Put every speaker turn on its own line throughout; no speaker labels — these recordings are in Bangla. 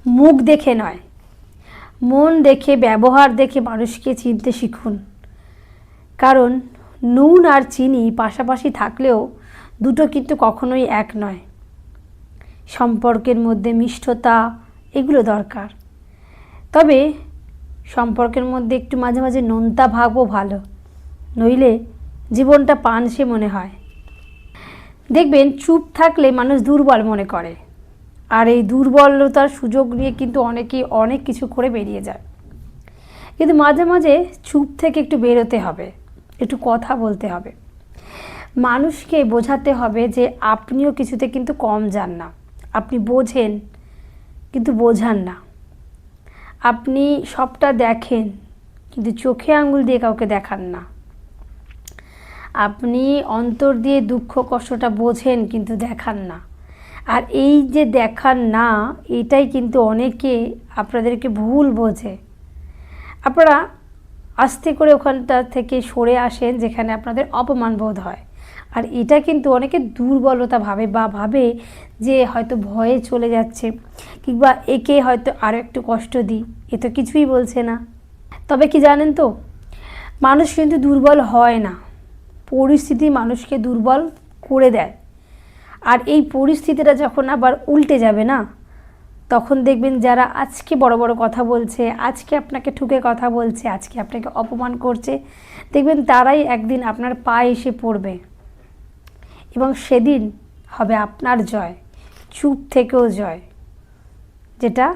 মুখ দেখে নয়, মন দেখে, ব্যবহার দেখে মানুষকে চিনতে শিখুন। কারণ নুন আর চিনি পাশাপাশি থাকলেও দুটো কিন্তু কখনোই এক নয়। সম্পর্কের মধ্যে মিষ্টতা এগুলো দরকার, তবে সম্পর্কের মধ্যে একটু মাঝে মাঝে নোনতা ভাবও ভালো, নইলে জীবনটা পানসে মনে হয়। দেখবেন চুপ থাকলে মানুষ দুর্বল মনে করে, আর এই দুর্বলতার সুযোগ নিয়ে কিন্তু অনেকেই অনেক কিছু করে বেরিয়ে যায়। কিন্তু মাঝে মাঝে চুপ থেকে একটু বেরোতে হবে, একটু কথা বলতে হবে, মানুষকে বোঝাতে হবে যে আপনিও কিছুতে কিন্তু কম যান না। আপনি বোঝেন কিন্তু বোঝান না, আপনি সবটা দেখেন কিন্তু চোখে আঙুল দিয়ে কাউকে দেখান না। আপনি অন্তর দিয়ে দুঃখ কষ্টটা বোঝেন কিন্তু দেখান না। আর এই যে দেখান না, এটাই কিন্তু অনেকে আপনাদেরকে ভুল বোঝে। আপনারা আস্তে করে ওখানটা থেকে সরে আসেন যেখানে আপনাদের অপমান বোধ হয়। আর এটা কিন্তু অনেকে দুর্বলতা ভাবে, বা ভাবে যে হয়তো ভয়ে চলে যাচ্ছে, কিংবা একে হয়তো আরও একটু কষ্ট দিই, এ তো কিছুই বলছে না। তবে কি জানেন তো, মানুষ কিন্তু দুর্বল হয় না, পরিস্থিতি মানুষকে দুর্বল করে দেয়। আর এই পরিস্থিতিটা যখন আবার উল্টে যাবে না, তখন দেখবেন যারা আজকে বড় বড় কথা বলছে, আজকে আপনাকে ঠুকে কথা বলছে, আজকে আপনাকে অপমান করছে, দেখবেন তারাই একদিন আপনার পায়ে এসে পড়বে এবং সেদিন হবে আপনার জয়, চুপ থেকেও জয়, যেটা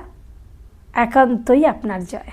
একান্তই আপনার জয়।